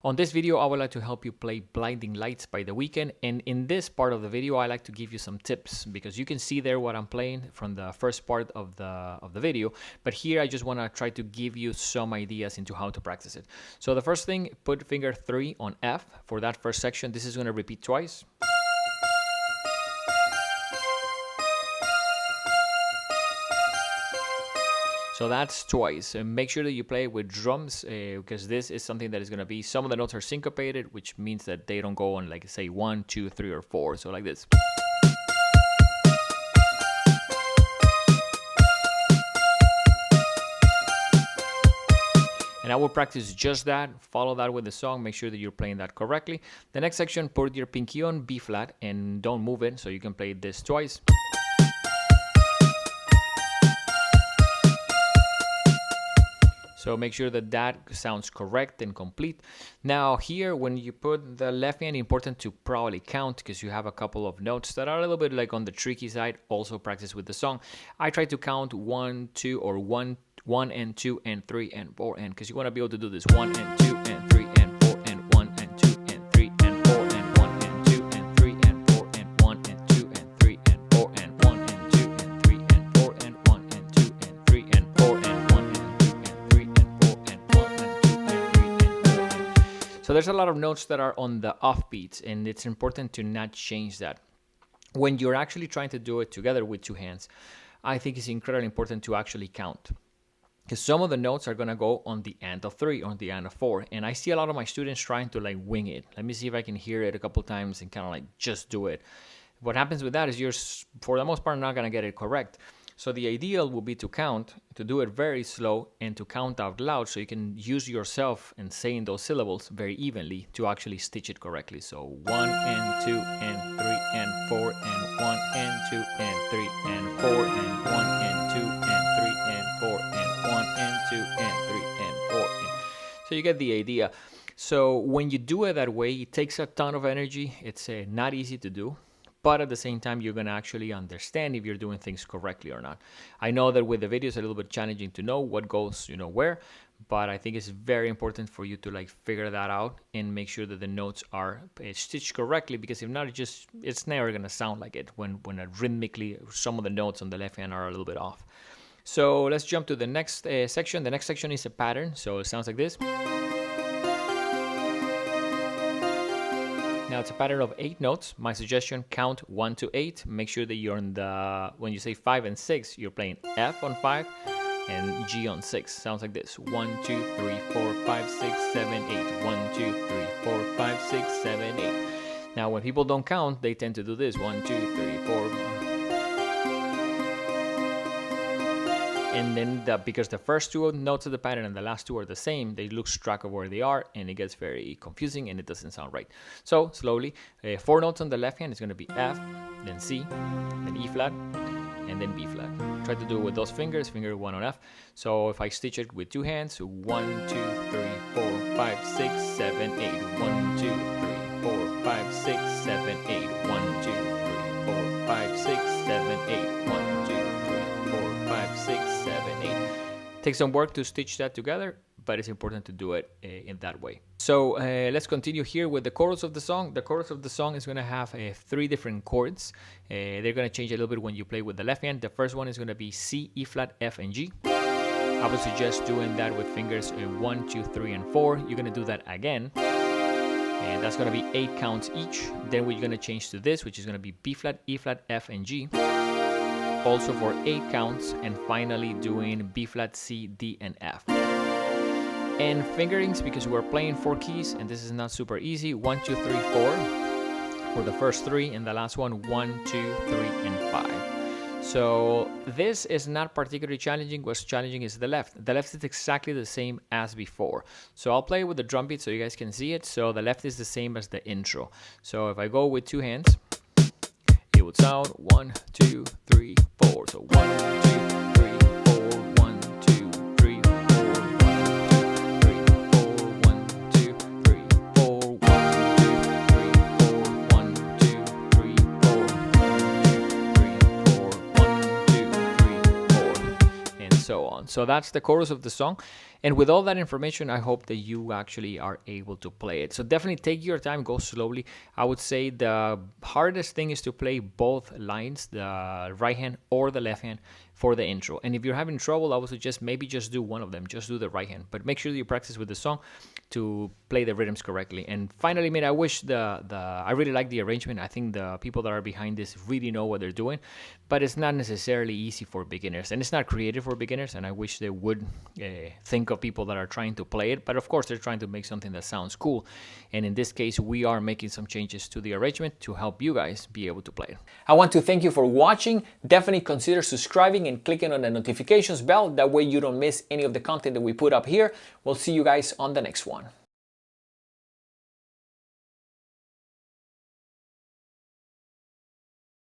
On this video, I would like to help you play Blinding Lights by The Weeknd, and in this part of the video, I like to give you some tips because you can see there what I'm playing from the first part of the video, but here I just want to try to give you some ideas into how to practice it. So the first thing, put finger 3 on F for that first section. This is going to repeat twice. So that's twice. And make sure that you play with drums because this is something that is going to be, some of the notes are syncopated, which means that they don't go on like say 1, 2, 3, or 4. So like this. And I will practice just that, follow that with the song, make sure that you're playing that correctly. The next section, put your pinky on B flat and don't move it, so you can play this twice. So make sure that that sounds correct and complete. Now here, when you put the left hand, important to probably count because you have a couple of notes that are a little bit like on the tricky side. Also practice with the song. I try to count 1, 2, or 1 and 2 and 3 and 4 and because you want to be able to do this 1 and 2 and 3 and 4 and 1 and 2 and 3 and 4 and 1 and 2 and 3 and 4 and 1 and 2 and 3 and 4 and 1 and 2 and 3 and 4 and 1 and 2 and 3 and 4 and 1 and 2 and 3 and 4 and 1 and 2 and 3 and 4 and... So there's a lot of notes that are on the offbeats, and it's important to not change that. When you're actually trying to do it together with two hands, I think it's incredibly important to actually count. Because some of the notes are going to go on the end of 3, on the end of 4. And I see a lot of my students trying to like wing it. Let me see if I can hear it a couple times and kind of like just do it. What happens with that is you're, for the most part, not going to get it correct. So the ideal would be to count, to do it very slow and to count out loud so you can use yourself and saying those syllables very evenly to actually stitch it correctly. So 1 and 2 and 3 and 4 and 1 and 2 and 3 and 4 and 1 and 2 and 3 and 4 and 1 and 2 and 3 and 4 and... So you get the idea. So when you do it that way, it takes a ton of energy. It's not easy to do. But at the same time, you're going to actually understand if you're doing things correctly or not. I know that with the video, it's a little bit challenging to know what goes, where. But I think it's very important for you to like figure that out and make sure that the notes are stitched correctly. Because if not, it's never going to sound like it when rhythmically some of the notes on the left hand are a little bit off. So let's jump to the next section. The next section is a pattern. So it sounds like this. Now it's a pattern of 8 notes. My suggestion, count 1 to 8. Make sure that you're on the, when you say 5 and 6, you're playing F on 5 and G on 6. Sounds like this. 1, 2, 3, 4, 5, 6, 7, 8. 1, 2, 3, 4, 5, 6, 7, 8. Now when people don't count, they tend to do this. 1, 2, 3, 4. And then because the first 2 notes of the pattern and the last 2 are the same, they lose track of where they are and it gets very confusing and it doesn't sound right. So slowly, 4 notes on the left hand is going to be F, then C, then E flat, and then B flat. Try to do it with those fingers, finger 1 on F. So if I stitch it with 2 hands, 1, 2, 3, 4, 5, 6, 7, 8. 1, 2, 3, 4, 5, 6, 7, 8. 1, 2, 3, 4, 5, 6, 7, 8. 1, 2, 3, 4, 5, 6, 7, 8. Takes some work to stitch that together, but it's important to do it in that way. So let's continue here with the chorus of the song. The chorus of the song is going to have 3 different chords. They're going to change a little bit when you play with the left hand. The first one is going to be C, E flat, F, and G. I would suggest doing that with fingers 1, 2, 3, and 4. You're going to do that again. And that's going to be 8 counts each. Then we're going to change to this, which is going to be B flat, E flat, F, and G. Also for 8 counts, and finally doing B flat, C, D, and F. And fingerings, because we're playing 4 keys, and this is not super easy. 1, 2, 3, 4 for the first 3, and the last one 1, 2, 3, and 5. So this is not particularly challenging. What's challenging is the left. The left is exactly the same as before. So I'll play with the drum beat so you guys can see it. So the left is the same as the intro. So if I go with 2 hands, it would sound 1, 2, 3, 4. So 1, 2, 3, 4, 1, 2, 3, 4, 1, 2, 3, 4, 1, 2, 3, 4, 1, 2, 3, 4, 1, 2, 3, 4, 1, 2, 3, 4, 1, 2, 3, 4. And so so on. So that's the chorus of the song. And with all that information, I hope that you actually are able to play it. So definitely take your time, go slowly. I would say the hardest thing is to play both lines, the right hand or the left hand, for the intro. And if you're having trouble, I would suggest maybe just do one of them, just do the right hand. But make sure that you practice with the song to play the rhythms correctly. And finally, I wish I really like the arrangement. I think the people that are behind this really know what they're doing, but it's not necessarily easy for beginners, and it's not creative for beginners. And I wish they would think of people that are trying to play it. But of course, they're trying to make something that sounds cool. And in this case, we are making some changes to the arrangement to help you guys be able to play it. I want to thank you for watching. Definitely consider subscribing and clicking on the notifications bell. That way you don't miss any of the content that we put up here. We'll see you guys on the next one.